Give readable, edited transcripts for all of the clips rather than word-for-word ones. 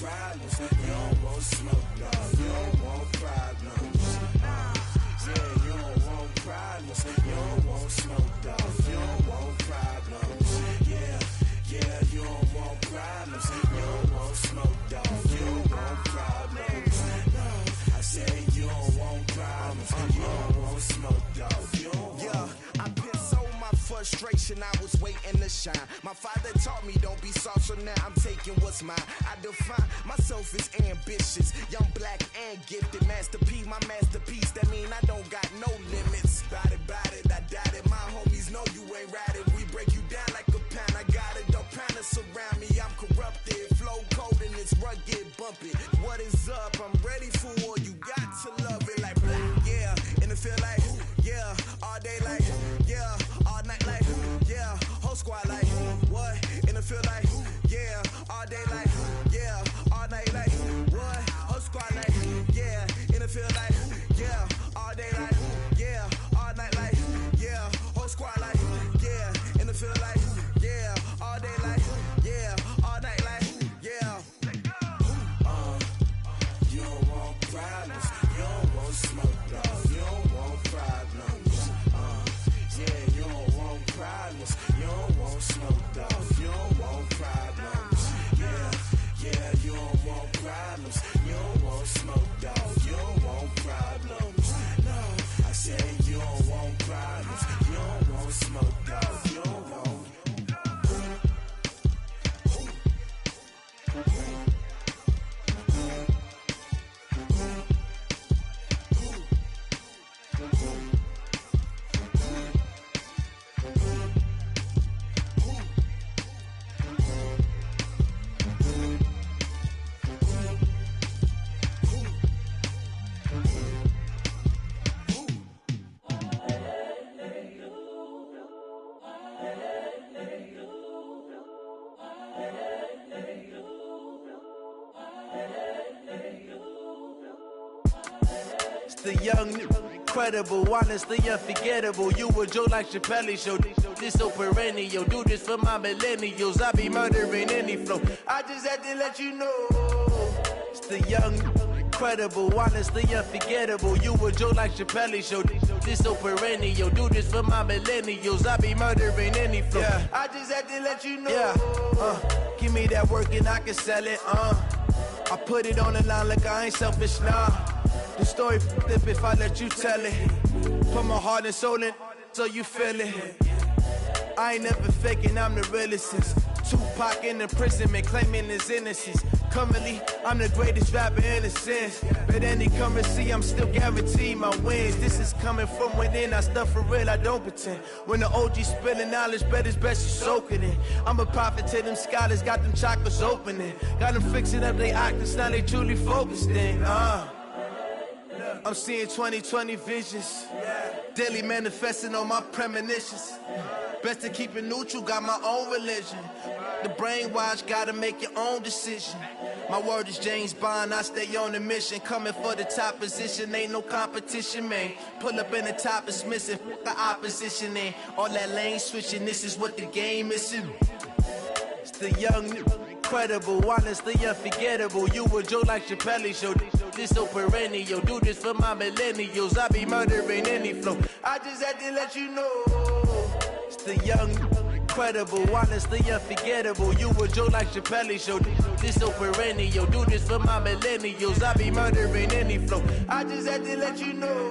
problems. You don't want smoke, dog. You don't want problems. Yeah, you don't want problems. You don't want smoke, dog. You don't want problems. Yeah, you don't want problems. You don't want smoke, dog. You don't want problems. No, I say you don't want problems. You don't want smoke, dog. You don't want. I piss on my frustration. I was waiting to shine. My father taught me don't be soft, so now I'm taking what's mine. I define myself as ambitious, young, black, and gifted. Master P, my masterpiece. That mean I don't got no limits. Bout it, I doubt it. My homies know you ain't ratted. We break you down like a pound. I got it, don't pound to surround me. I'm corrupted, flow cold and it's rugged, bumpy. What is up? I'm ready for war. You got to love it like black, yeah. And it feel like, yeah. All day like, yeah. All night like, yeah. Whole squad like, what? And it feel like, yeah. All day like, yeah. All night like, what? Whole squad like, yeah. And it feel like, yeah. All day like, yeah. All night like, yeah. Whole squad like, yeah. And it feel like, yeah. All day like, yeah. All night like, yeah. You don't want problems. You don't want smoke, dog. You don't want problems. Yeah, you don't want problems. You don't want smoke, dog. You don't want problems. Yeah, you don't want problems. You don't want smoke, dog. You don't want problems. No, I say you don't want problems. You don't want smoke, dog. You don't want. The young, incredible, honestly unforgettable. You a Joe like Chappelle show. This so perennial. Do this for my millennials. I be murdering any flow. I just had to let you know. It's the young, incredible, honestly unforgettable. You a Joe like Chappelle show. This so perennial. Do this for my millennials. I be murdering any flow. Yeah. I just had to let you know. Yeah. Give me that work and I can sell it. I put it on the line like I ain't selfish, nah. The story f***ed if I let you tell it. Put my heart and soul in so you feel it. I ain't never faking, I'm the realest since Tupac in imprisonment, claiming his innocence. Currently, I'm the greatest rapper in a sense. But any currency, I'm still guaranteed my wins. This is coming from within, I stuff for real, I don't pretend. When the OG spilling knowledge, bet it's best you soak it in. I'm a prophet to them scholars, got them chakras opening. Got them fixing up they octaves, now they truly focused in. I'm seeing 2020 visions, daily manifesting on my premonitions. Best to keep it neutral, got my own religion. The brainwash, gotta make your own decision. My word is James Bond, I stay on a mission. Coming for the top position, ain't no competition, man. Pull up in the top, it's missing, the opposition in. All that lane switching, this is what the game is. It's the young, incredible, honestly unforgettable. You a Joe like Chappelle show. This so perennial. Do this for my millennials. I be murdering any flow. I just had to let you know. It's the young, incredible, honestly unforgettable. You a Joe like Chappelle show. This so perennial. Do this for my millennials. I be murdering any flow. I just had to let you know.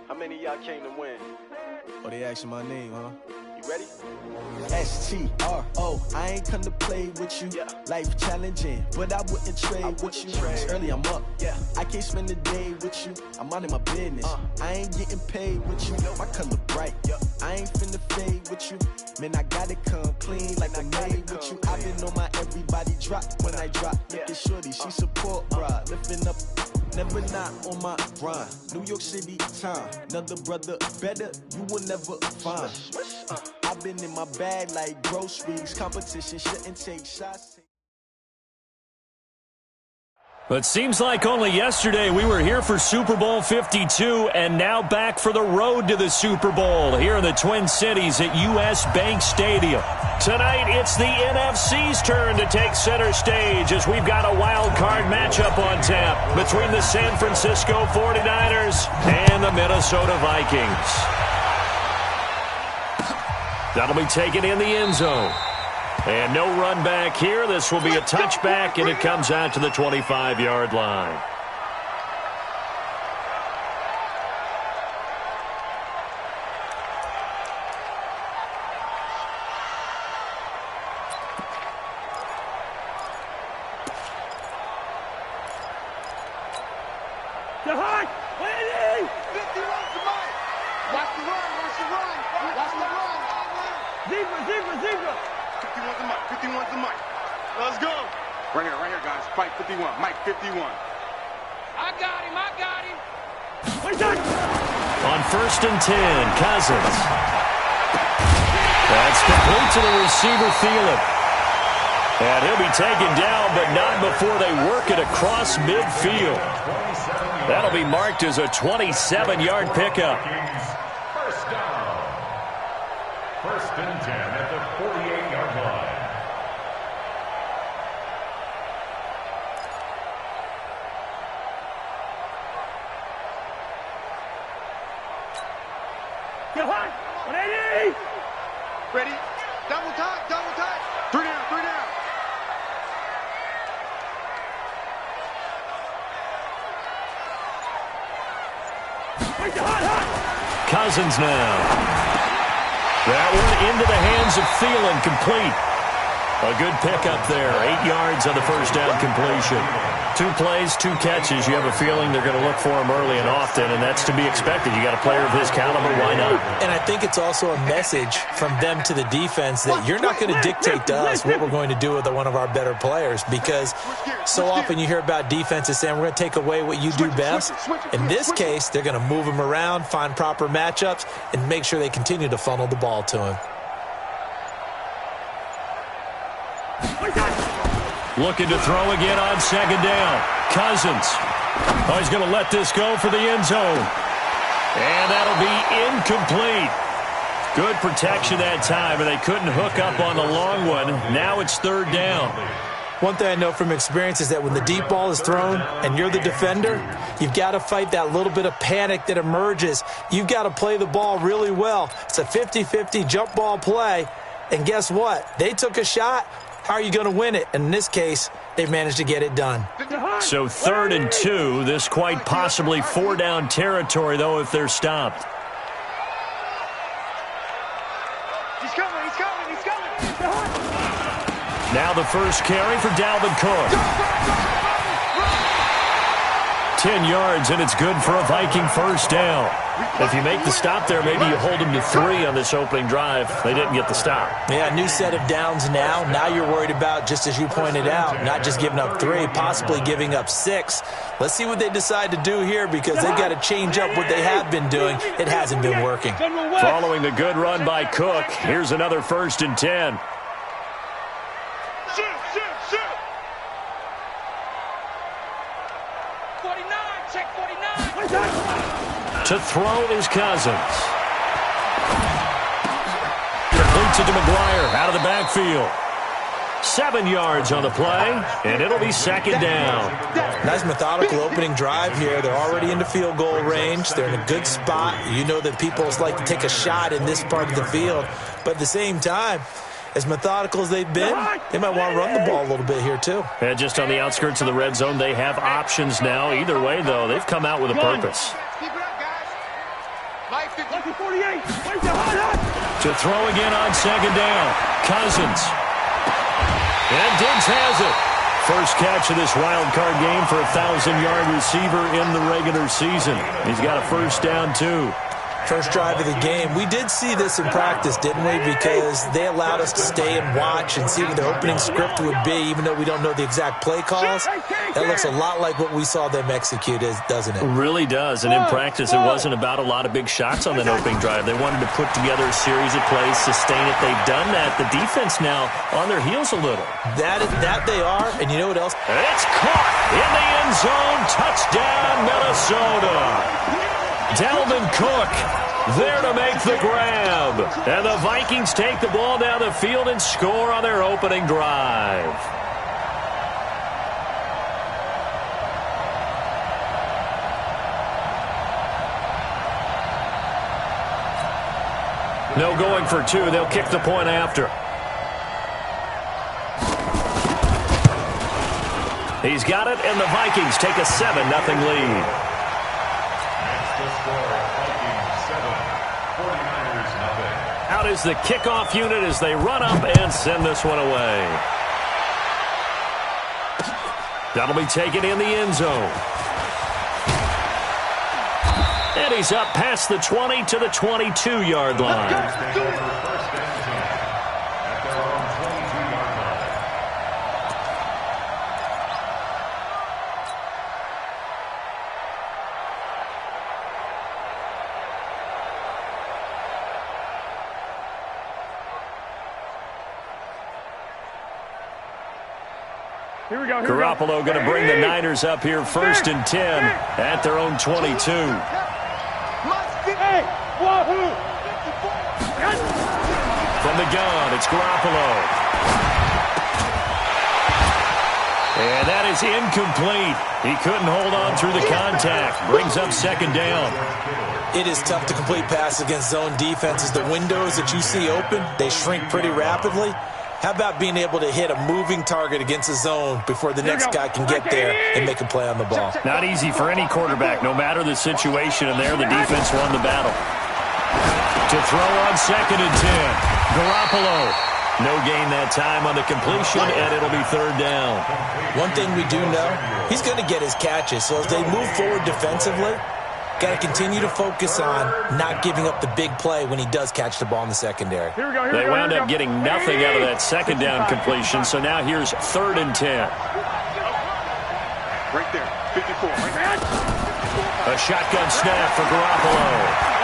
How many of y'all came to win? Oh, they asking my name, huh? You Ready? STRO, I ain't come to play with you. Life challenging, but I wouldn't trade with you. Early I'm up, I can't spend the day with you. I'm out in my business, I ain't getting paid with you. My color bright, I ain't finna fade with you. Man, I gotta come clean like I made with you. I've been on my everybody drop when I drop. Look at shorty, she support, bruh. Lifting up, never not on my grind. New York City time, another brother better, you will never find. I've been in my bag like groceries. Competition shouldn't take shots. But seems like only yesterday we were here for Super Bowl 52 and now back for the road to the Super Bowl here in the Twin Cities at US Bank Stadium. Tonight it's the NFC's turn to take center stage as we've got a wild card matchup on tap between the San Francisco 49ers and the Minnesota Vikings. That'll be taken in the end zone. And no run back here. This will be a touchback, and it comes out to the 25-yard line. Zebra. 51's the mic. 51's the mic. Let's go. Right here, guys. Fight 51. Mike 51. I got him. On 1st and 10, Cousins. That's complete to the receiver, Thielen. And he'll be taken down, but not before they work it across midfield. That'll be marked as a 27-yard pickup. First down. 1st and 10 at the 48-yard line. Ready? Double tight. 3 down. Cousins now. That one into the hands of Thielen, complete. A good pickup there. 8 yards on the first down completion. 2 plays, 2 catches. You have a feeling they're going to look for him early and often, and that's to be expected. You got a player of his caliber, why not? And I think it's also a message from them to the defense that you're not going to dictate to us what we're going to do with one of our better players, because so often you hear about defenses saying we're going to take away what you do best. In this case, they're going to move him around, find proper matchups, and make sure they continue to funnel the ball to him. Looking to throw again on 2nd down. Cousins. Oh, he's going to let this go for the end zone. And that'll be incomplete. Good protection that time, and they couldn't hook up on the long one. Now it's 3rd down. One thing I know from experience is that when the deep ball is thrown and you're the defender, you've got to fight that little bit of panic that emerges. You've got to play the ball really well. It's a 50-50 jump ball play. And guess what? They took a shot. How are you going to win it? In this case, they've managed to get it done. So 3rd and 2. This quite possibly 4-down territory, though, if they're stopped. He's coming. Now the first carry for Dalvin Cook. 10 yards, and it's good for a Viking first down. If you make the stop there, maybe you hold them to 3 on this opening drive. They didn't get the stop. Yeah, new set of downs now. Now you're worried about, just as you pointed out, not just giving up 3, possibly giving up 6. Let's see what they decide to do here, because they've got to change up what they have been doing. It hasn't been working. Following the good run by Cook, here's another 1st and 10. Shoot. 49, check 49. To throw is Cousins. Completes it to McGuire out of the backfield. 7 yards on the play, and it'll be 2nd down. Nice methodical opening drive here. They're already into field goal range. They're in a good spot. You know that people like to take a shot in this part of the field. But at the same time, as methodical as they've been, they might want to run the ball a little bit here too. And just on the outskirts of the red zone, they have options now. Either way, though, they've come out with a purpose. Keep it up, guys. Mike 50. 48. To throw again on second down. Cousins. And Diggs has it. First catch of this wild card game for a 1,000-yard receiver in the regular season. He's got a first down, too. First drive of the game. We did see this in practice, didn't we? Because they allowed us to stay and watch and see what the opening script would be, even though we don't know the exact play calls. That looks a lot like what we saw them execute, doesn't it? It really does. And in practice, it wasn't about a lot of big shots on that opening drive. They wanted to put together a series of plays, sustain it. They've done that. The defense now on their heels a little. That they are. And you know what else? It's caught in the end zone. Touchdown, Minnesota. Dalvin Cook there to make the grab. And the Vikings take the ball down the field and score on their opening drive. No going for two. They'll kick the point after. He's got it, and the Vikings take a 7-0 lead. Out is the kickoff unit as they run up and send this one away. That'll be taken in the end zone. And he's up past the 20 to the 22-yard line. Garoppolo going to bring the Niners up here 1st and 10 at their own 22. From the gun, it's Garoppolo. And that is incomplete. He couldn't hold on through the contact. Brings up 2nd down. It is tough to complete passes against zone defenses. The windows that you see open, they shrink pretty rapidly. How about being able to hit a moving target against a zone before the next guy can get there and make a play on the ball? Not easy for any quarterback, no matter the situation. And there, the defense won the battle. To throw on 2nd and 10. Garoppolo. No gain that time on the completion, and it'll be 3rd down. One thing we do know, he's going to get his catches. So as they move forward defensively, got to continue to focus on not giving up the big play when he does catch the ball in the secondary. They wound up getting nothing out of that 2nd down completion, so now here's 3rd and 10. Right there, 54. Right there. A shotgun snap for Garoppolo.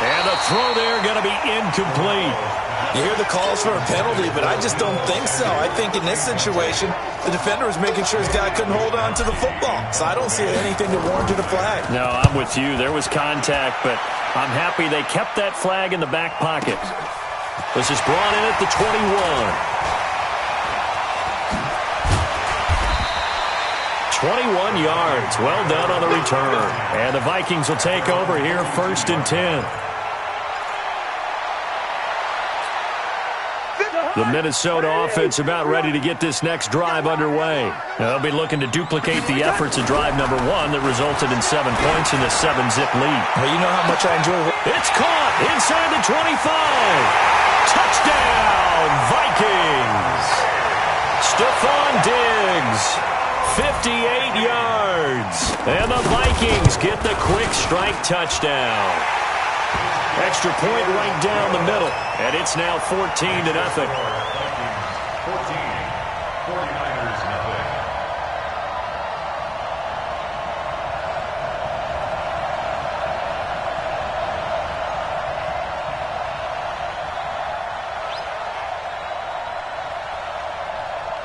And the throw there going to be incomplete. You hear the calls for a penalty, but I just don't think so. I think in this situation, the defender was making sure his guy couldn't hold on to the football. So I don't see anything to warrant a flag. No, I'm with you. There was contact, but I'm happy they kept that flag in the back pocket. This is brought in at the 21. 21 yards. Well done on the return. And the Vikings will take over here 1st and 10. The Minnesota offense about ready to get this next drive underway. They'll be looking to duplicate the efforts of drive number 1 that resulted in 7 points in the 7-zip lead. Well, you know how much I enjoy it. It's caught inside the 25. Touchdown, Vikings. Stephon Diggs, 58 yards. And the Vikings get the quick strike touchdown. Extra point right down the middle, and it's now 14-0. 49ers nothing.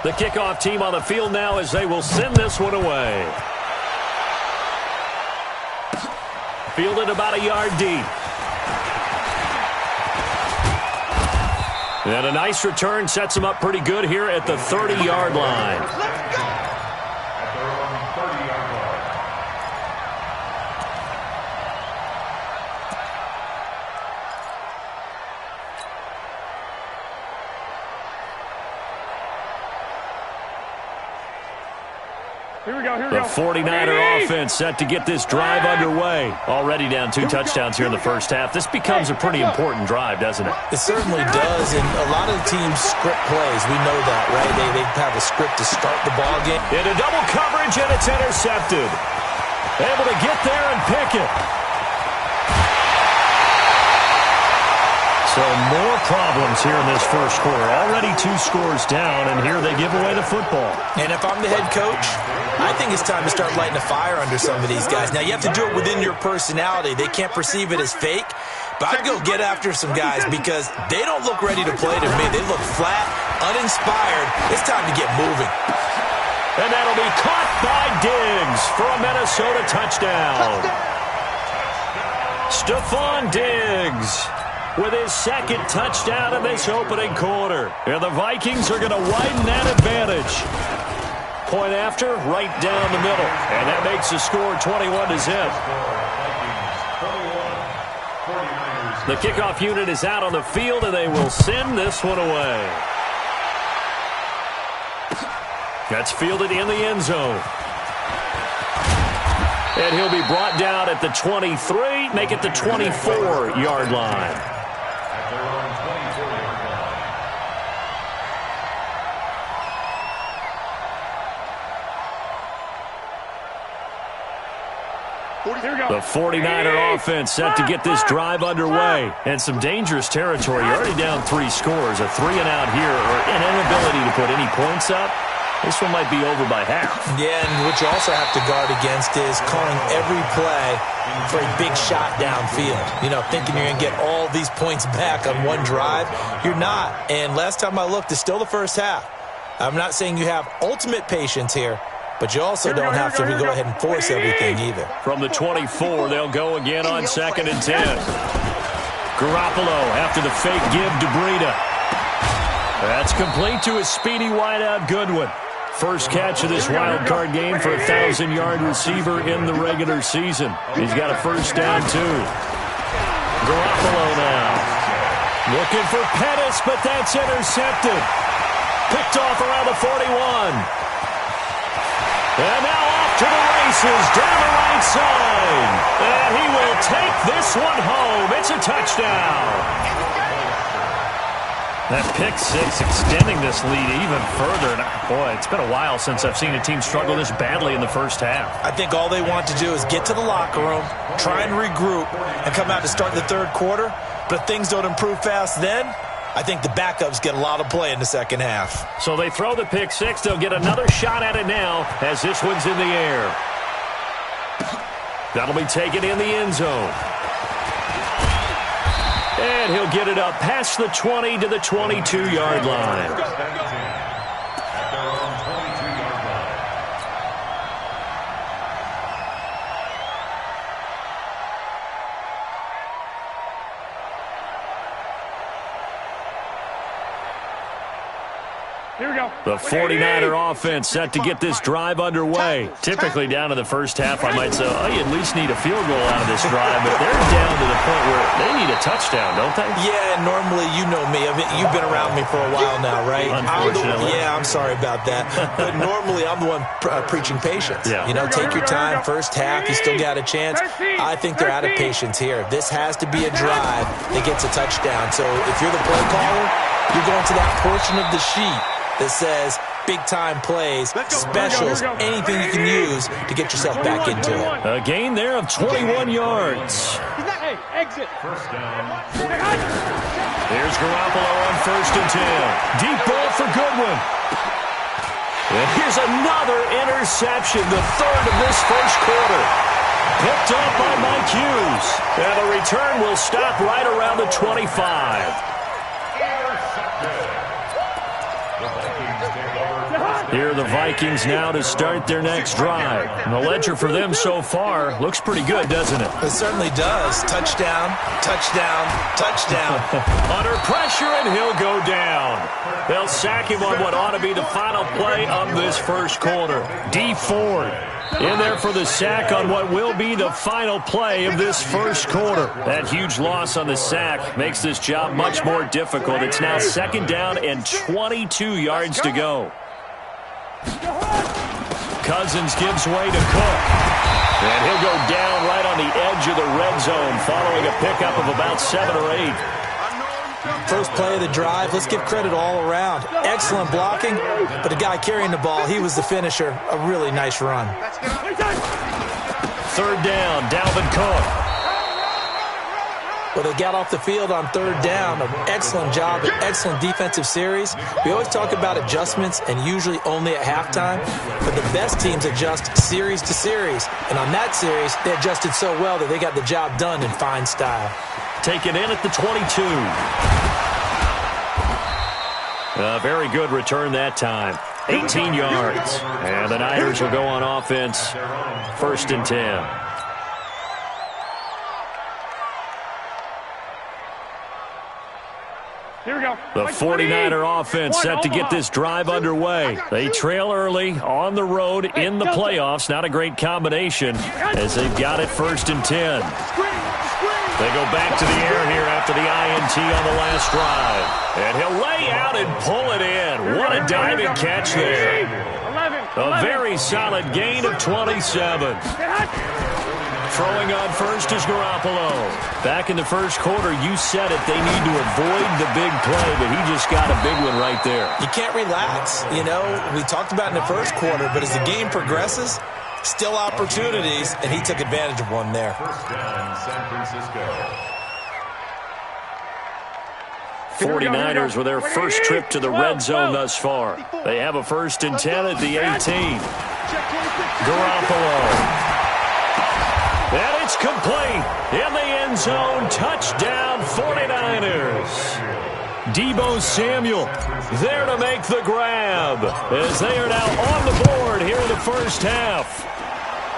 The kickoff team on the field now as they will send this one away. Fielded about a yard deep. And a nice return sets him up pretty good here at the 30-yard line. At their own 30-yard line. The 49er offense set to get this drive underway. Already down 2 touchdowns here in the first half. This becomes a pretty important drive, doesn't it? It certainly does, and a lot of the teams script plays. We know that, right? They have a script to start the ball game. Into double coverage, and it's intercepted. Able to get there and pick it. So more problems here in this first quarter. Already 2 scores down, and here they give away the football. And if I'm the head coach, I think it's time to start lighting a fire under some of these guys. Now, you have to do it within your personality. They can't perceive it as fake, but I'd go get after some guys because they don't look ready to play to me. They look flat, uninspired. It's time to get moving. And that'll be caught by Diggs for a Minnesota touchdown. Stephon Diggs with his second touchdown in this opening quarter. And the Vikings are going to widen that advantage. Point after, right down the middle. And that makes the score 21-0. The kickoff unit is out on the field, and they will send this one away. That's fielded in the end zone. And he'll be brought down at the 23, make it the 24-yard line. The 49er offense set to get this drive underway. And some dangerous territory. You're already down 3 scores. A 3-and-out here, or an inability to put any points up. This one might be over by half. Yeah, and what you also have to guard against is calling every play for a big shot downfield. You know, thinking you're going to get all these points back on one drive. You're not. And last time I looked, it's still the first half. I'm not saying you have ultimate patience here, but you also don't have to go ahead and force everything either. From the 24, they'll go again on 2nd and 10. Garoppolo after the fake give to Breida. That's complete to his speedy wideout Goodwin. First catch of this wild card game for a 1,000-yard receiver in the regular season. He's got a first down, too. Garoppolo now. Looking for Pettis, but that's intercepted. Picked off around the 41. And now off to the races, down the right side. And he will take this one home. It's a touchdown. That pick 6 extending this lead even further. And boy, it's been a while since I've seen a team struggle this badly in the first half. I think all they want to do is get to the locker room, try and regroup, and come out to start the third quarter. But if things don't improve fast then, I think the backups get a lot of play in the second half. So they throw the pick 6. They'll get another shot at it now as this one's in the air. That'll be taken in the end zone. And he'll get it up past the 20 to the 22-yard line. Here we go. The 49er offense set to get this drive underway. Typically down to the first half, I might say, oh, you at least need a field goal out of this drive. But they're down to the point where they need a touchdown, don't they? Yeah, normally, you know me. I mean, you've been around me for a while now, right? Unfortunately. I'm sorry about that. But normally, I'm the one preaching patience. Yeah. You know, take your time. First half, you still got a chance. I think they're out of patience here. This has to be a drive that gets a touchdown. So if you're the play caller, you're going to that portion of the sheet that says big-time plays, specials, anything you can use to get yourself back into it. A gain there of 21 yards. Hey, exit. First down. Here's Garoppolo on 1st and 10. Deep ball for Goodwin. And here's another interception, the third of this first quarter. Picked up by Mike Hughes. And the return will stop right around the 25. Here are the Vikings now to start their next drive. And the ledger for them so far looks pretty good, doesn't it? It certainly does. Touchdown, touchdown, touchdown. Under pressure, and he'll go down. They'll sack him on what ought to be the final play of this first quarter. D Ford in there for the sack on what will be the final play of this first quarter. That huge loss on the sack makes this job much more difficult. It's now 2nd down and 22 yards to go. Cousins gives way to Cook. And he'll go down right on the edge of the red zone following a pickup of about 7 or 8. First play of the drive, let's give credit all around. Excellent blocking, but the guy carrying the ball, he was the finisher. A really nice run. Third down, Dalvin Cook. Well, they got off the field on third down. An excellent job, an excellent defensive series. We always talk about adjustments and usually only at halftime, but the best teams adjust series to series. And on that series, they adjusted so well that they got the job done in fine style. Taken in at the 22. A very good return that time. 18 yards. And the Niners will go on offense. 1st and 10. Here we go. The 49er offense set to get this drive underway. They trail early on the road in the playoffs. Not a great combination as they've got it 1st and 10. They go back to the air here after the INT on the last drive. And he'll lay out and pull it in. What a diving catch there. A very solid gain of 27. Throwing on first is Garoppolo. Back in the first quarter, you said it, they need to avoid the big play, but he just got a big one right there. You can't relax. You know, we talked about in the first quarter, but as the game progresses, still opportunities, and he took advantage of one there. First down, San Francisco. 49ers with their first trip to the red zone thus far. They have a 1st and 10 at the 18. Garoppolo. And it's complete in the end zone. Touchdown, 49ers. Deebo Samuel there to make the grab as they are now on the board here in the first half.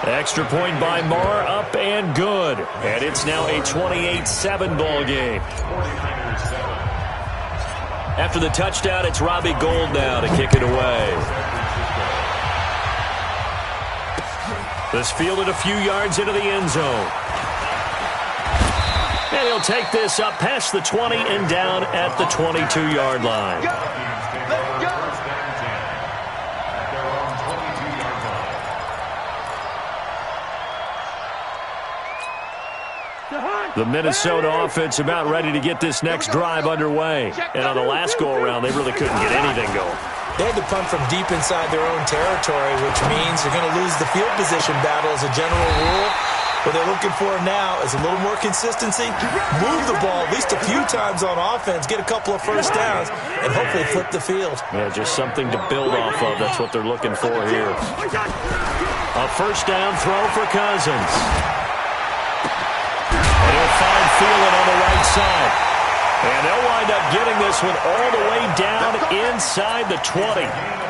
Extra point by Marr, up and good. And it's now a 28-7 ball game. After the touchdown, it's Robbie Gould now to kick it away. This fielded a few yards into the end zone. And he'll take this up past the 20 and down at the 22-yard line. The Minnesota offense about ready to get this next drive underway. And on the last go-around, they really couldn't get anything going. They had to punt from deep inside their own territory, which means they're going to lose the field position battle as a general rule. What they're looking for now is a little more consistency, move the ball at least a few times on offense, get a couple of first downs, and hopefully flip the field. Yeah, just something to build off of. That's what they're looking for here. A first down throw for Cousins. And he'll find Thielen on the right side. And they'll wind up getting this one all the way down inside the 20.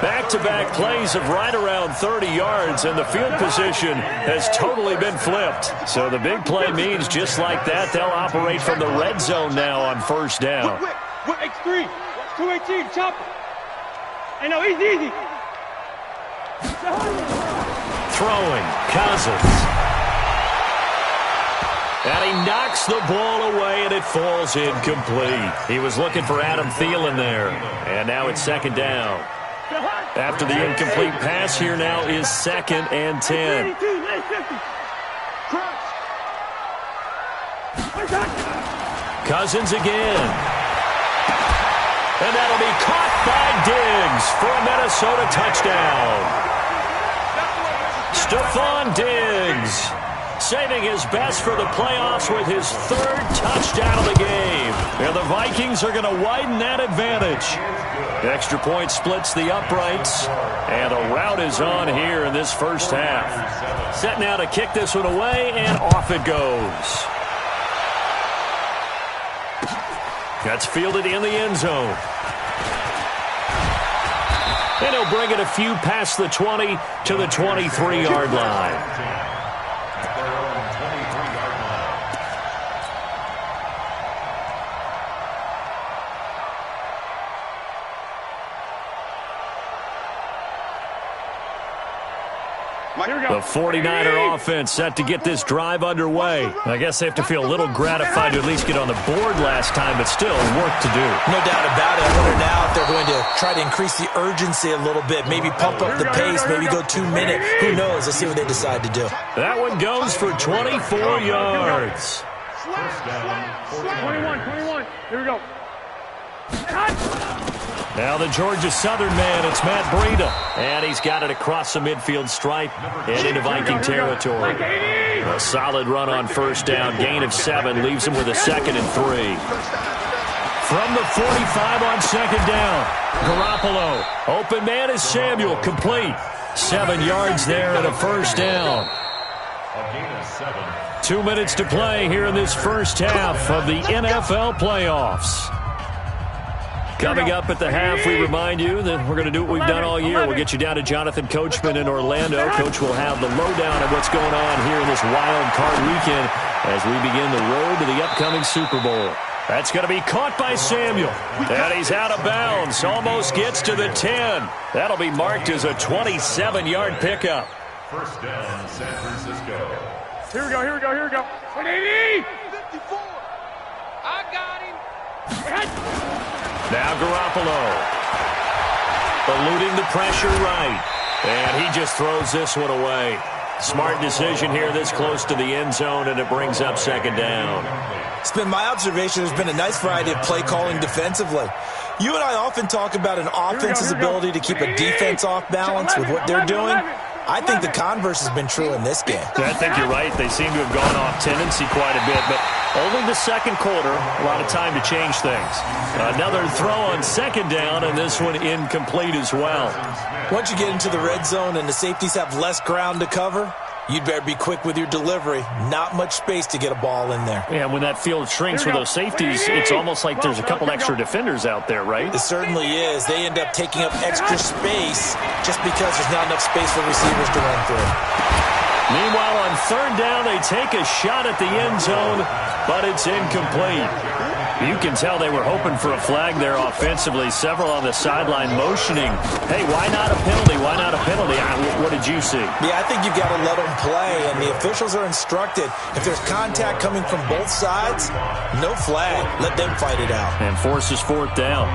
Back-to-back plays of right around 30 yards, and the field position has totally been flipped. So the big play means just like that, they'll operate from the red zone now on first down. X3, 218, chop. I know, easy. Throwing, Cousins. And he knocks the ball away, and it falls incomplete. He was looking for Adam Thielen there. And now it's 2nd down. After the incomplete pass, here now is 2nd and 10. Cousins again. And that'll be caught by Diggs for a Minnesota touchdown. Stephon Diggs saving his best for the playoffs with his 3rd touchdown of the game. And the Vikings are going to widen that advantage. Extra point splits the uprights, and the route is on here in this first half. Set now to kick this one away, and off it goes. That's fielded in the end zone. And he'll bring it a few past the 20 to the 23-yard line. The 49er offense set to get this drive underway. I guess they have to feel a little gratified to at least get on the board last time, but still work to do. No doubt about it. I wonder now if they're going to try to increase the urgency a little bit, maybe pump up the pace, maybe go 2 minute. Who knows? Let's see what they decide to do. That one goes for 24 yards. 21. Here we go. Now the Georgia Southern man, it's Matt Breida. And he's got it across the midfield stripe and into Viking territory. A solid run on first down, gain of 7, leaves him with a 2nd and 3. From the 45 on second down, Garoppolo. Open man is Samuel, complete. 7 yards there and a first down. 2 minutes to play here in this first half of the NFL playoffs. Coming up at the half, we remind you that we're going to do what we've done all year. We'll get you down to Jonathan Coachman in Orlando. Coach will have the lowdown of what's going on here in this wild card weekend as we begin the road to the upcoming Super Bowl. That's going to be caught by Samuel. And he's out of bounds. Almost gets to the 10. That'll be marked as a 27-yard pickup. First down, San Francisco. Here we go. 180! 54. I got him. Now Garoppolo. Eluding the pressure right. And he just throws this one away. Smart decision here this close to the end zone, and it brings up second down. It's been my observation there's been a nice variety of play calling defensively. You and I often talk about an offense's ability to keep a defense off balance with what they're doing. I think the converse has been true in this game. I think you're right. They seem to have gone off tendency quite a bit, but only the second quarter, a lot of time to change things. Another throw on second down, and this one incomplete as well. Once you get into the red zone and the safeties have less ground to cover, you'd better be quick with your delivery. Not much space to get a ball in there. Yeah, when that field shrinks with those safeties, it's almost like there's a couple extra defenders out there, right? It certainly is. They end up taking up extra space just because there's not enough space for receivers to run through. Meanwhile, on third down, they take a shot at the end zone, but it's incomplete. You can tell they were hoping for a flag there offensively. Several on the sideline motioning. Hey, why not a penalty? Why not a penalty? What did you see? Yeah, I think you've got to let them play, and the officials are instructed. If there's contact coming from both sides, no flag. Let them fight it out. And forces fourth down.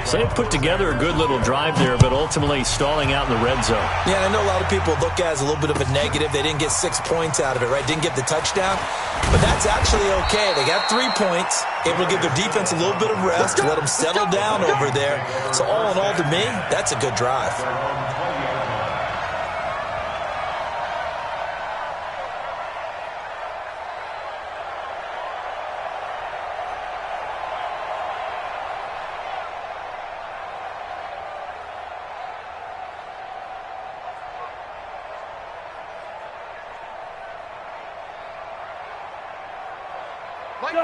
So they put together a good little drive there, but ultimately stalling out in the red zone. Yeah, and I know a lot of people look at it as a little bit of a negative. They didn't get 6 points out of it, right? Didn't get the touchdown. But that's actually okay. They got 3 points, able to give their defense a little bit of rest, let them settle down over there. So all in all, to me, that's a good drive.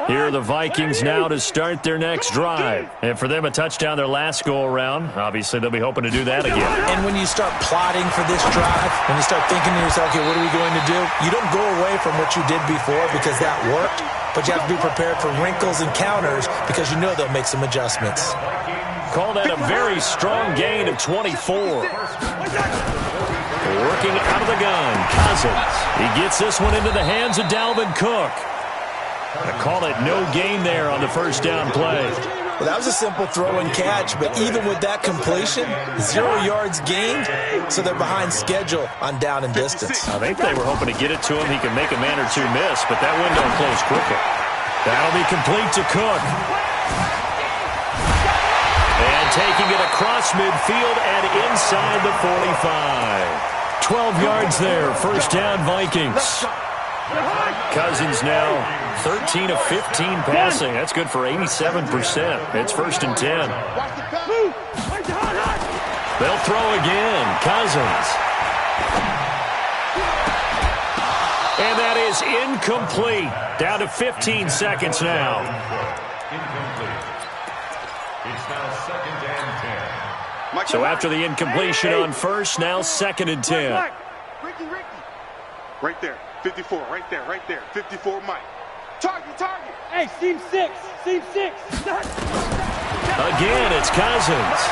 Here are the Vikings now to start their next drive. And for them, a touchdown their last go-around. Obviously, they'll be hoping to do that again. And when you start plotting for this drive, when you start thinking to yourself, okay, what are we going to do? You don't go away from what you did before because that worked, but you have to be prepared for wrinkles and counters because you know they'll make some adjustments. Call that a very strong gain of 24. Working out of the gun, Cousins. He gets this one into the hands of Dalvin Cook. I call it no gain there on the first down play. Well, that was a simple throw and catch, but even with that completion, 0 yards gained, so they're behind schedule on down and distance. I think they were hoping to get it to him. He could make a man or two miss, but that window closed quicker. That'll be complete to Cook. And taking it across midfield and inside the 45. 12 yards there, first down Vikings. Cousins now 13 of 15 passing. That's good for 87%. It's first and 10. They'll throw again. Cousins. And that is incomplete. Down to 15 seconds now. Incomplete. It's now second and 10. So after the incompletion on first, now second and 10. Ricky. Right there. 54, right there. 54, Mike. Target. Hey, seam 6. Again, it's Cousins.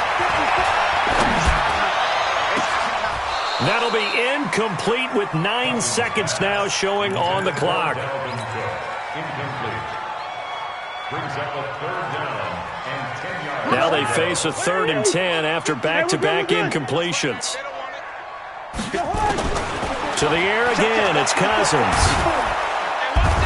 That'll be incomplete with 9 seconds now showing on the clock. Incomplete. Brings up a 3rd down and 10 yards. Now they face a 3rd and 10 after back-to-back incompletions. To the air again, it's Cousins.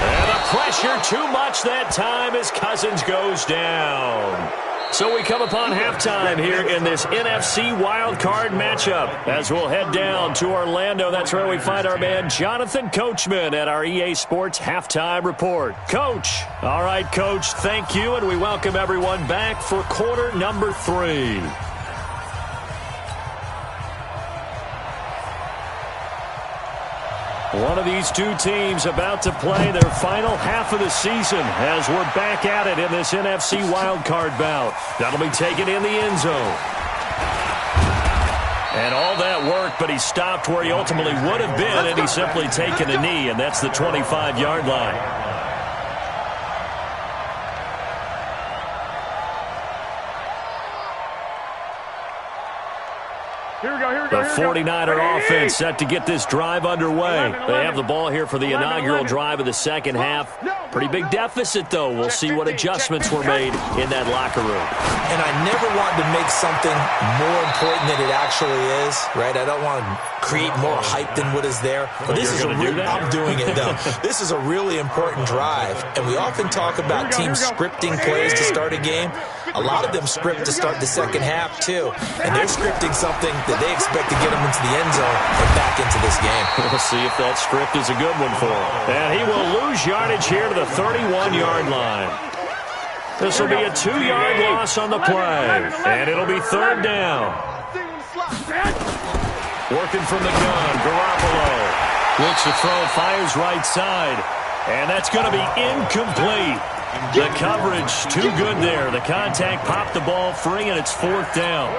And the pressure too much that time as Cousins goes down. So we come upon halftime here in this NFC wildcard matchup as we'll head down to Orlando. That's where we find our man Jonathan Coachman at our EA Sports Halftime Report. Coach. All right, Coach, thank you, and we welcome everyone back for quarter number 3. One of these two teams about to play their final half of the season as we're back at it in this NFC wildcard bout. That'll be taken in the end zone. And all that work, but he stopped where he ultimately would have been, and he's simply taken a knee, and that's the 25-yard line. The 49er offense set to get this drive underway. They have the ball here for the inaugural drive of the second half. Pretty big deficit, though. We'll see what adjustments were made in that locker room. And I never want to make something more important than it actually is, right? I don't want to create more hype than what is there. But this is I'm doing it, though. This is a really important drive. And we often talk about teams scripting plays to start a game. A lot of them script to start the second half, too. And they're scripting something that they expect to get them into the end zone and back into this game. We'll see if that script is a good one for him. And he will lose yardage here to the 31-yard line. This will be a 2-yard loss on the play. And it'll be 3rd down. Working from the gun, Garoppolo. Looks to throw, fires right side. And that's going to be incomplete. The coverage too good there. The contact popped the ball free, and it's 4th down.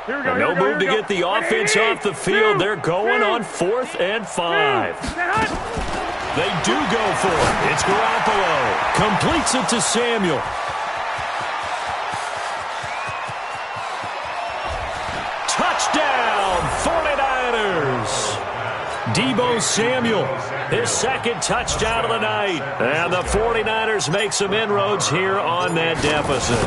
And no move to get the offense off the field. They're going on 4th and 5. They do go for it. It's Garoppolo. Completes it to Samuel. Touchdown, 49ers. Deebo Samuel, his 2nd touchdown of the night. And the 49ers make some inroads here on that deficit.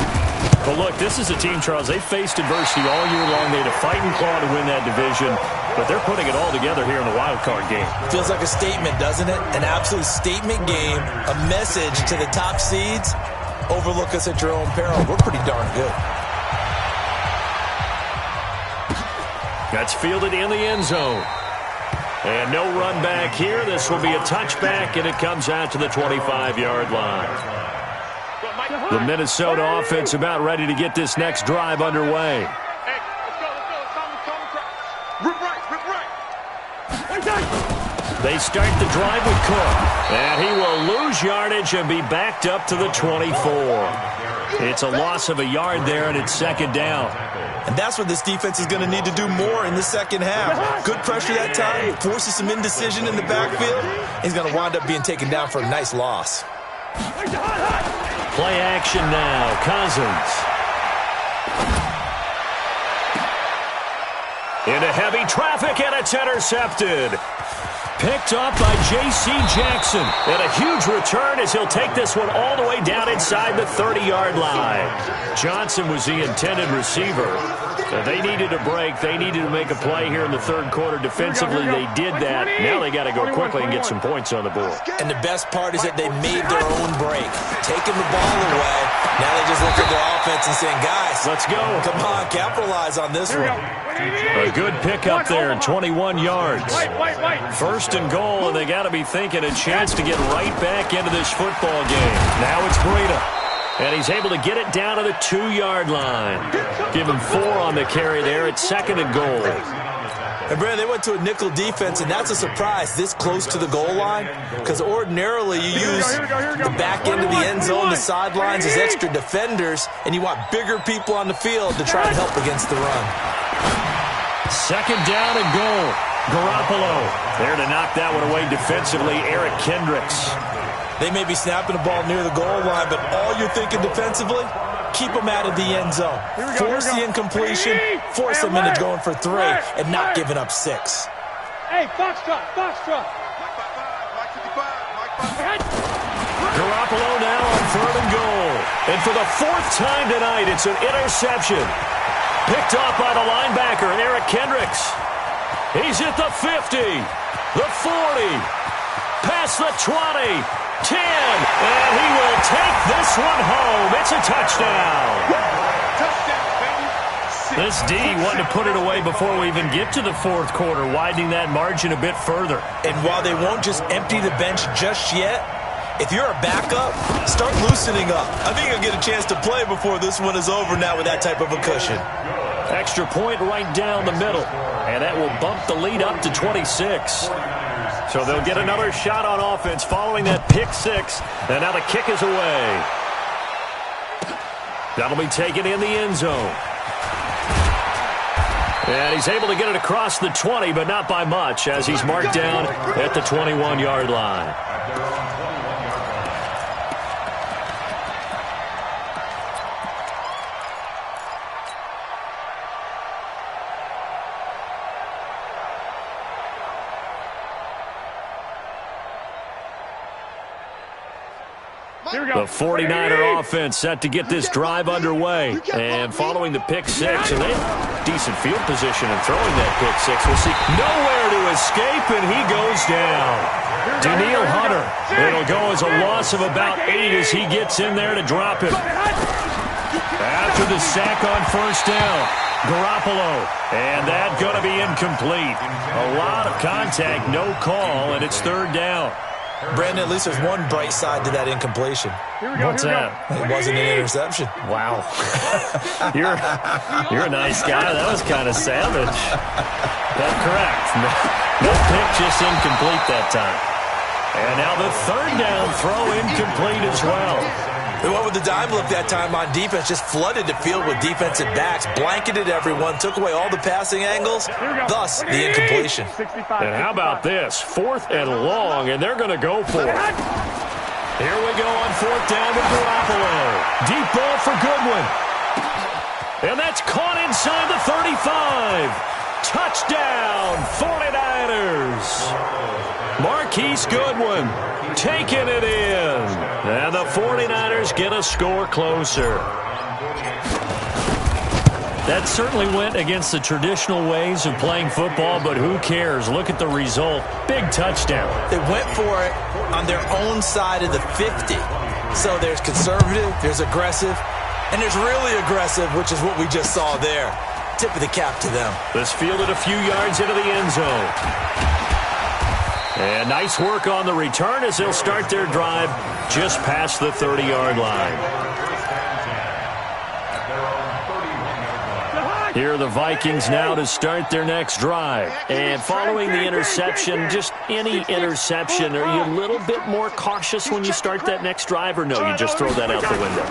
But look, this is a team, Charles, they faced adversity all year long. They had to fight and claw to win that division. But they're putting it all together here in the wild card game. Feels like a statement, doesn't it? An absolute statement game, a message to the top seeds. Overlook us at your own peril. We're pretty darn good. That's fielded in the end zone. And no run back here. This will be a touchback, and it comes out to the 25-yard line. The Minnesota offense about ready to get this next drive underway. Hey, let's go. Rip right. They start the drive with Cook. And he will lose yardage and be backed up to the 24. It's a loss of a yard there, and it's 2nd down. And that's what this defense is going to need to do more in the second half. Good pressure that time, forces some indecision in the backfield. He's going to wind up being taken down for a nice loss. Play action now, Cousins. Into heavy traffic, and it's intercepted. Picked up by J.C. Jackson. And a huge return as he'll take this one all the way down inside the 30-yard line. Johnson was the intended receiver. They needed a break. They needed to make a play here in the 3rd quarter. Defensively, they did that. Now they got to go quickly and get some points on the board. And the best part is that they made their own break. Taking the ball away. Now they just look at their offense and saying, guys, let's go. Come on, capitalize on this one. A good pickup there, 21 yards. 1st and goal, and they got to be thinking a chance to get right back into this football game. Now it's Breida. And he's able to get it down to the 2-yard line. Give him 4 on the carry there. It's 2nd and goal. And, Brandon, they went to a nickel defense, and that's a surprise this close to the goal line because ordinarily you use the back end of the end zone, the sidelines as extra defenders, and you want bigger people on the field to try and help against the run. 2nd down and goal. Garoppolo there to knock that one away defensively. Eric Kendricks. They may be snapping the ball near the goal line, but all you're thinking defensively, keep them out of the end zone. Force the incompletion, force them into going for 3, and not giving up 6. Hey, Foxtrot. Garoppolo now on 3rd and goal. And for the 4th time tonight, it's an interception. Picked off by the linebacker, Eric Kendricks. He's at the 50, the 40, past the 20, 10, and he will take this one home. It's a touchdown. This D wanted to put it away before we even get to the 4th quarter, widening that margin a bit further. And while they won't just empty the bench just yet, if you're a backup, start loosening up. I think you'll get a chance to play before this one is over now with that type of a cushion. Extra point right down the middle, and that will bump the lead up to 26. So they'll get another shot on offense following that pick 6, and now the kick is away. That'll be taken in the end zone. And he's able to get it across the 20, but not by much, as he's marked down at the 21-yard line. The 49er offense set to get this drive underway. And following the pick 6, and they have decent field position in throwing that pick 6. We'll see nowhere to escape, and he goes down. Daniil Hunter. It'll go as a loss of about 8 as he gets in there to drop him. After the sack on 1st down, Garoppolo. And that's going to be incomplete. A lot of contact, no call, and it's 3rd down. Brandon, at least there's one bright side to that incompletion. What's that? It wasn't an interception. Wow. You're a nice guy. That was kind of savage. That's correct. No pick, just incomplete that time. And now the 3rd down throw incomplete as well. They went with the dime look that time on defense, just flooded the field with defensive backs, blanketed everyone, took away all the passing angles, thus the incompletion. And how about this? 4th and long, and they're going to go for it. Here we go on 4th down with Garoppolo. Deep ball for Goodwin. And that's caught inside the 35. Touchdown, 49ers. Marquise Goodwin taking it in. And the 49ers get a score closer. That certainly went against the traditional ways of playing football, but who cares? Look at the result. Big touchdown. They went for it on their own side of the 50. So there's conservative, there's aggressive, and there's really aggressive, which is what we just saw there. Tip of the cap to them. This fielded a few yards into the end zone. And nice work on the return as they'll start their drive just past the 30-yard line. Here are the Vikings now to start their next drive. And following the interception, just any interception, are you a little bit more cautious when you start that next drive, or no, you just throw that out the window?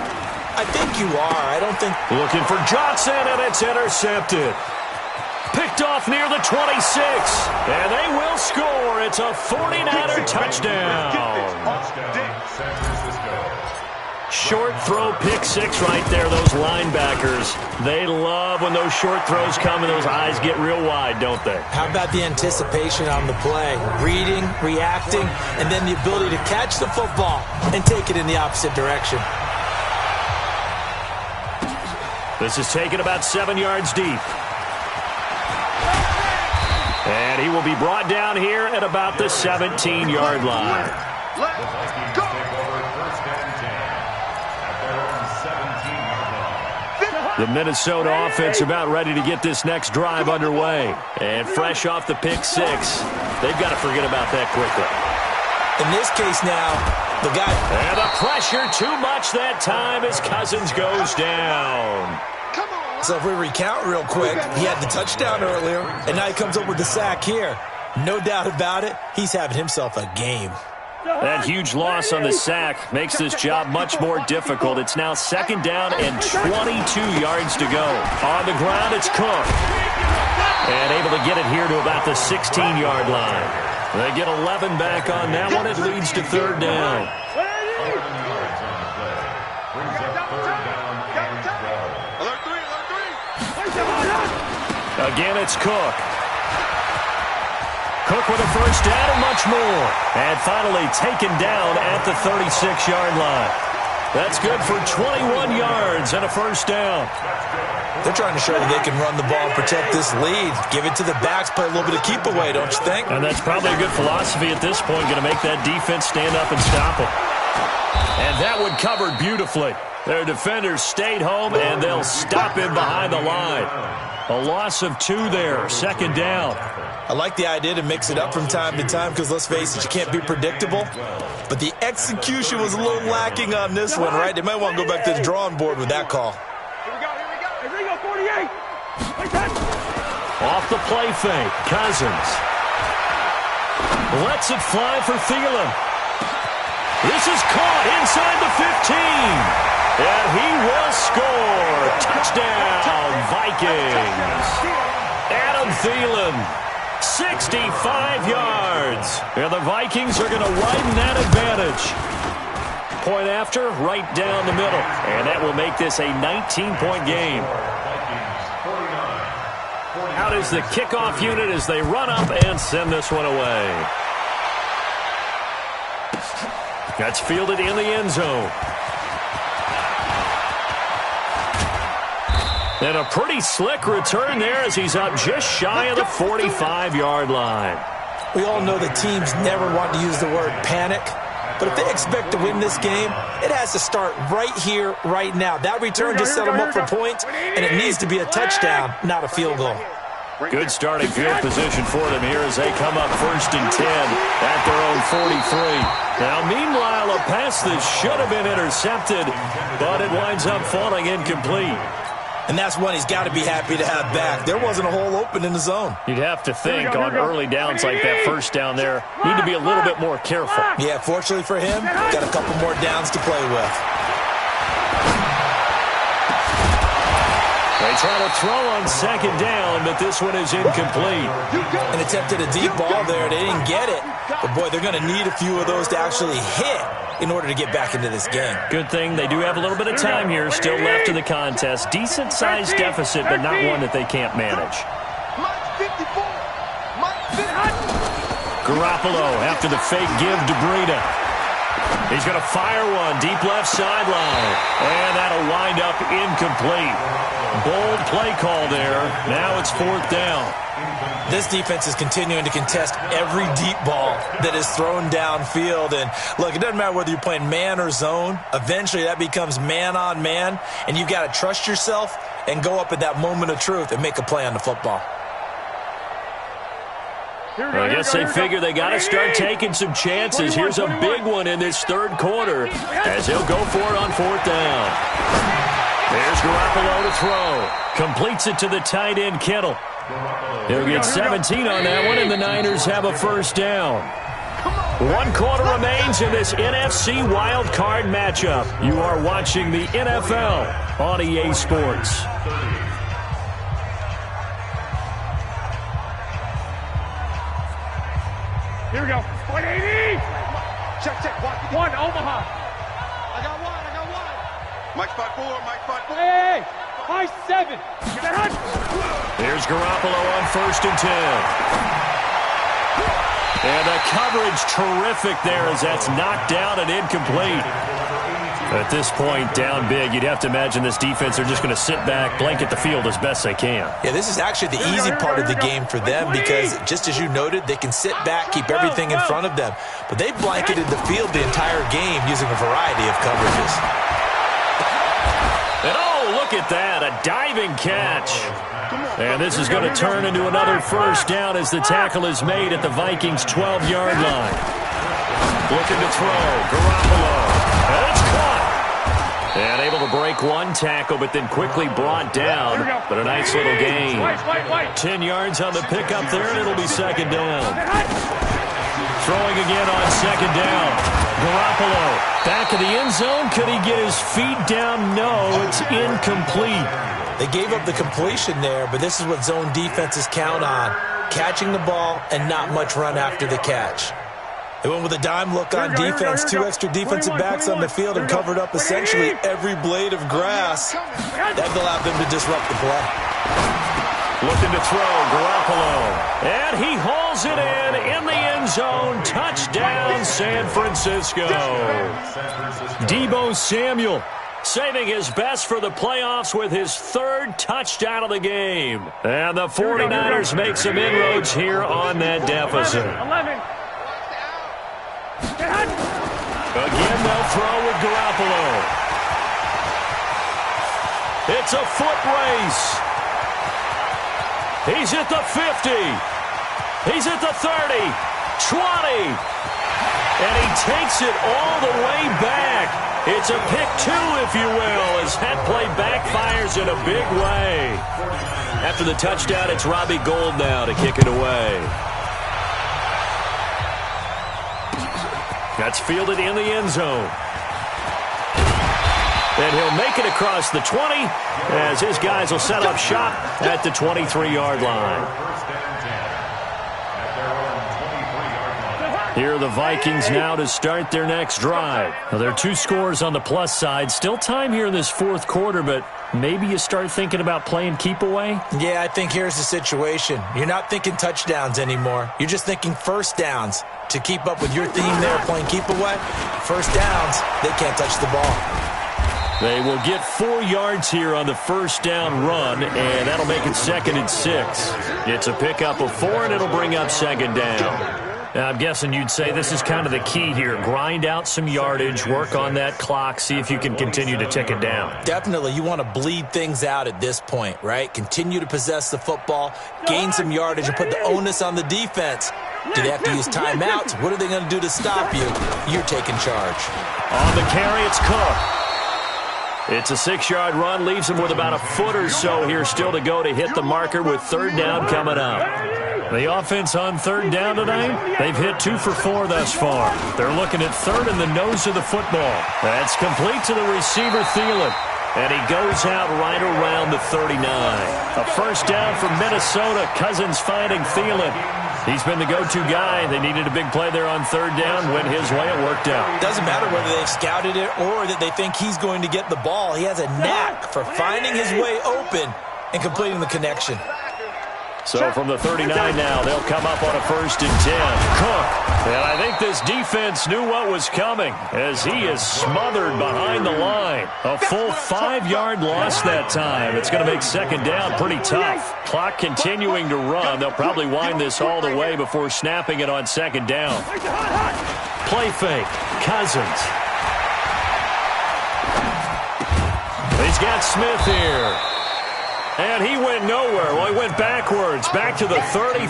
I think you are. I don't think... Looking for Johnson, and it's intercepted. Picked off near the 26, and they will score. It's a 49er touchdown. Short throw, pick 6 right there, those linebackers. They love when those short throws come and those eyes get real wide, don't they? How about the anticipation on the play? Reading, reacting, and then the ability to catch the football and take it in the opposite direction. This is taken about 7 yards deep. And he will be brought down here at about the 17-yard line. Let's go! The Minnesota offense about ready to get this next drive underway. And fresh off the pick 6, they've got to forget about that quickly. In this case now, the guy... And the pressure too much that time as Cousins goes down. So if we recount real quick, he had the touchdown earlier, and now he comes up with the sack here. No doubt about it, he's having himself a game. That huge loss on the sack makes this job much more difficult. It's now 2nd down and 22 yards to go. On the ground, it's Cook. And able to get it here to about the 16-yard line. They get 11 back on that one. It leads to third down. 11 yards on the play. Brings up third down and 12. Alert 3. Again, it's Cook. Cook with a first down and much more. And finally taken down at the 36-yard line. That's good for 21 yards and a first down. They're trying to show that they can run the ball and protect this lead. Give it to the backs, play a little bit of keep away, don't you think? And that's probably a good philosophy at this point, going to make that defense stand up and stop them. And that one covered beautifully. Their defenders stayed home, and they'll stop him behind the line. A loss of 2 there, second down. I like the idea to mix it up from time to time because, let's face it, you can't be predictable. But the execution was a little lacking on this one, right? They might want to go back to the drawing board with that call. Here we go, 48. Off the play fake, Cousins. Lets it fly for Thielen. This is caught inside the 15. And he will score. Touchdown, Vikings. Adam Thielen, 65 yards. And the Vikings are going to widen that advantage. Point after, right down the middle. And that will make this a 19-point game. Out is the kickoff unit as they run up and send this one away. That's fielded in the end zone. And a pretty slick return there as he's up just shy of the 45-yard line. We all know that teams never want to use the word panic. But if they expect to win this game, it has to start right here, right now. That return just set them up for points, and it needs to be a touchdown, not a field goal. Good starting field position for them here as they come up 1st and 10 at their own 43. Now, meanwhile, a pass that should have been intercepted, but it winds up falling incomplete. And that's one he's got to be happy to have back. There wasn't a hole open in the zone. You'd have to think on early downs like that first down there, need to be a little bit more careful. Yeah, fortunately for him, got a couple more downs to play with. They try to throw on second down, but this one is incomplete. And attempted a deep ball there. They didn't get it. But, boy, they're going to need a few of those to actually hit in order to get back into this game. Good thing they do have a little bit of time here still left in the contest. Decent-sized deficit, but not one that they can't manage. Garoppolo after the fake give to Breida. He's going to fire one deep left sideline. And that'll wind up incomplete. Bold play call there. Now it's 4th down. This defense is continuing to contest every deep ball that is thrown downfield. And, look, it doesn't matter whether you're playing man or zone. Eventually that becomes man on man. And you've got to trust yourself and go up at that moment of truth and make a play on the football. I guess they figure they got to start taking some chances. Here's a big one in this third quarter as he'll go for it on 4th down. There's Garoppolo to throw. Completes it to the tight end, Kittle. He'll get 17 on that one, and the Niners have a first down. 1 quarter remains in this NFC Wild Card matchup. You are watching the NFL on EA Sports. Here we go. 180. Check. 1, Omaha. I got one. Mike spot 4. Hey. High 7. Here's Garoppolo on 1st and 10. And the coverage terrific there as that's knocked down and incomplete. At this point, down big, you'd have to imagine this defense are just going to sit back, blanket the field as best they can. Yeah, this is actually the easy part of the game for them because, just as you noted, they can sit back, keep everything in front of them. But they blanketed the field the entire game using a variety of coverages. And oh, look at that, a diving catch. And this is going to turn into another first down as the tackle is made at the Vikings' 12-yard line. Looking to throw, Garoppolo. And it's caught. And able to break one tackle, but then quickly brought down. But a nice little gain. 10 yards on the pickup there, and it'll be second down. Throwing again on second down. Garoppolo back in the end zone. Could he get his feet down? No, it's incomplete. They gave up the completion there, but this is what zone defenses count on. Catching the ball and not much run after the catch. They went with a dime look on defense. 2 extra defensive backs on the field and covered up essentially every blade of grass. That allowed them to disrupt the play. Looking to throw, Garoppolo. And he hauls it in the end zone. Touchdown, San Francisco. Deebo Samuel saving his best for the playoffs with his 3rd touchdown of the game. And the 49ers make some inroads here on that deficit. 11. Again, they'll throw with Garoppolo. It's a foot race. He's at the 50. He's at the 30, 20. And he takes it all the way back. It's a pick 2, if you will, as that play backfires in a big way. After the touchdown, it's Robbie Gould now to kick it away. That's fielded in the end zone. And he'll make it across the 20 as his guys will set up shop at the 23-yard line. Here are the Vikings now to start their next drive. Well, there are 2 scores on the plus side. Still time here in this 4th quarter, but maybe you start thinking about playing keep away? Yeah, I think here's the situation. You're not thinking touchdowns anymore. You're just thinking first downs. To keep up with your theme there, playing keep away, first downs, they can't touch the ball. They will get 4 yards here on the first down run, and that'll make it 2nd and 6. It's a pickup of 4, and it'll bring up 2nd down. Now, I'm guessing you'd say this is kind of the key here. Grind out some yardage, work on that clock, see if you can continue to tick it down. Definitely. You want to bleed things out at this point, right? Continue to possess the football, gain some yardage, and put the onus on the defense. Do they have to use timeouts? What are they going to do to stop you? You're taking charge. On the carry, it's Cook. It's a 6-yard run, leaves him with about a foot or so here still to go to hit the marker with 3rd down coming up. The offense on 3rd down tonight, they've hit 2 for 4 thus far. They're looking at 3rd in the nose of the football. That's complete to the receiver, Thielen. And he goes out right around the 39. A first down for Minnesota. Cousins finding Thielen. He's been the go-to guy. They needed a big play there on 3rd down. Went his way. It worked out. Doesn't matter whether they've scouted it or that they think he's going to get the ball. He has a knack for finding his way open and completing the connection. So from the 39 now, they'll come up on a 1st and 10. Cook. And I think this defense knew what was coming as he is smothered behind the line. A full 5-yard loss that time. It's going to make 2nd down pretty tough. Clock continuing to run. They'll probably wind this all the way before snapping it on 2nd down. Play fake. Cousins. He's got Smith here. And he went nowhere. Well, he went backwards, back to the 33.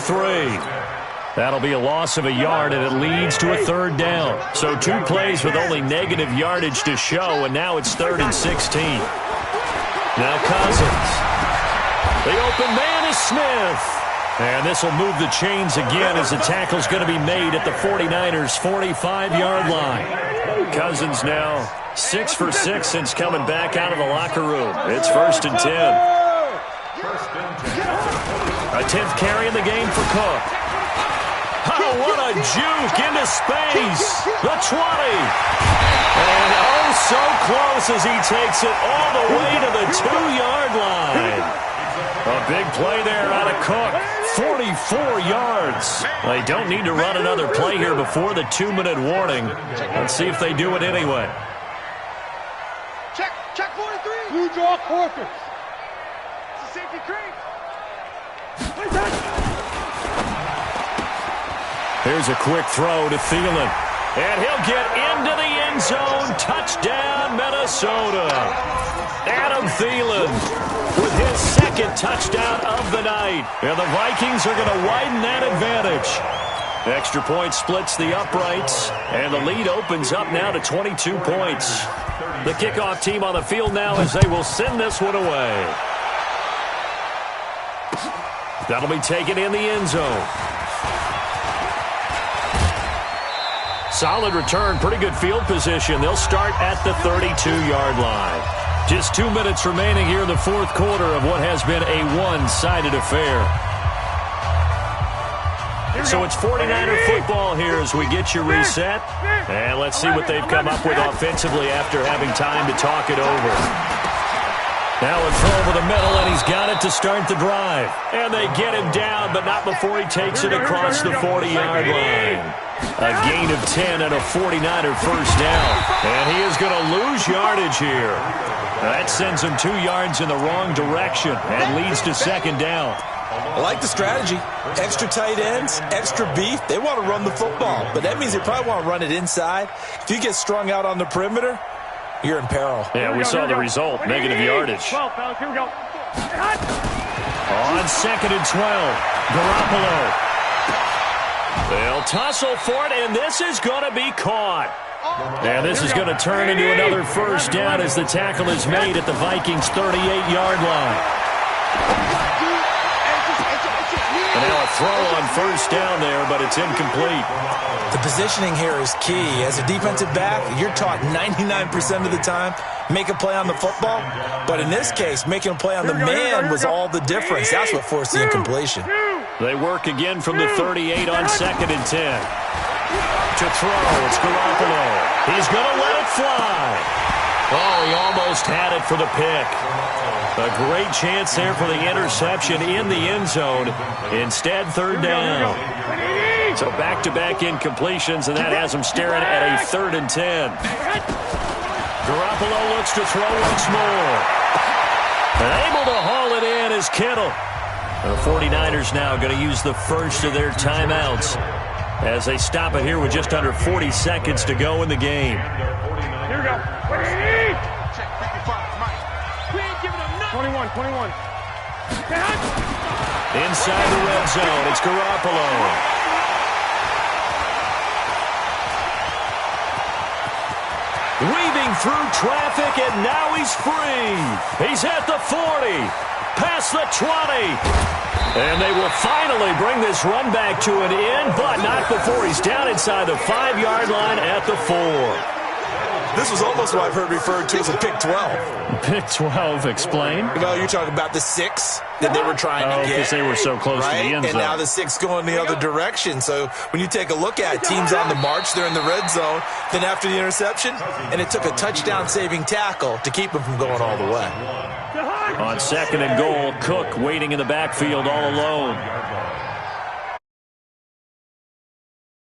That'll be a loss of a yard, and it leads to a 3rd down. So 2 plays with only negative yardage to show, and now it's 3rd and 16. Now Cousins. The open man is Smith. And this will move the chains again as the tackle's going to be made at the 49ers' 45-yard line. Cousins now 6 for 6 since coming back out of the locker room. It's 1st and 10. A 10th carry in the game for Cook. Oh, what a juke into space. The 20. And oh, so close as he takes it all the way to the 2-yard line. A big play there out of Cook. 44 yards. They don't need to run another play here before the 2-minute warning. Let's see if they do it anyway. Check 43. Blue draw quarter. Safety creep. Here's a quick throw to Thielen. And he'll get into the end zone. Touchdown, Minnesota. Adam Thielen with his 2nd touchdown of the night. And the Vikings are going to widen that advantage. Extra point splits the uprights. And the lead opens up now to 22 points. The kickoff team on the field now as they will send this one away. That'll be taken in the end zone. Solid return, pretty good field position. They'll start at the 32-yard line. Just 2 minutes remaining here in the fourth quarter of what has been a one-sided affair. So it's 49er football here as we get you reset. And let's see what they've come up with offensively after having time to talk it over. Now a throw over the middle, and he's got it to start the drive. And they get him down, but not before he takes it across the 40-yard line. A gain of 10 and a 49er first down. And he is going to lose yardage here. That sends him 2 yards in the wrong direction and leads to second down. I like the strategy. Extra tight ends, extra beef. They want to run the football, but that means they probably want to run it inside. If you get strung out on the perimeter, you're in peril. Yeah, we saw the result, negative yardage. 12, fellas, here we go. On second and 12, Garoppolo. They'll tussle for it, and this is going to be caught. And this is going to turn into another first down as the tackle is made at the Vikings' 38-yard line. And now a throw on first down there, but it's incomplete. The positioning here is key. As a defensive back, you're taught 99% of the time, make a play on the football. But in this case, making a play on the man was all the difference. That's what forced the incompletion. They work again from the 38 on second and 10. To throw, it's Garoppolo. He's going to let it fly. Oh, he almost had it for the pick. A great chance there for the interception in the end zone. Instead, third down. So back-to-back incompletions, and that has him staring at a 3rd and 10. Garoppolo looks to throw once more. And able to haul it in is Kittle. The 49ers now going to use the first of their timeouts as they stop it here with just under 40 seconds to go in the game. Here we go. 21. Inside the red zone, it's Garoppolo. Weaving through traffic, and now he's free. He's at the 40, past the 20. And they will finally bring this run back to an end, but not before he's down inside the 5-yard line at the 4. This was almost what I've heard referred to as a pick 12. Pick 12, explain. Well, you're talking about the 6 that they were trying to get. Because they were so close to the end zone. And now the 6 going the other direction. So when you take a look at it, teams on the march, they're in the red zone. Then after the interception, and it took a touchdown-saving tackle to keep them from going all the way. On second and goal, Cook waiting in the backfield all alone.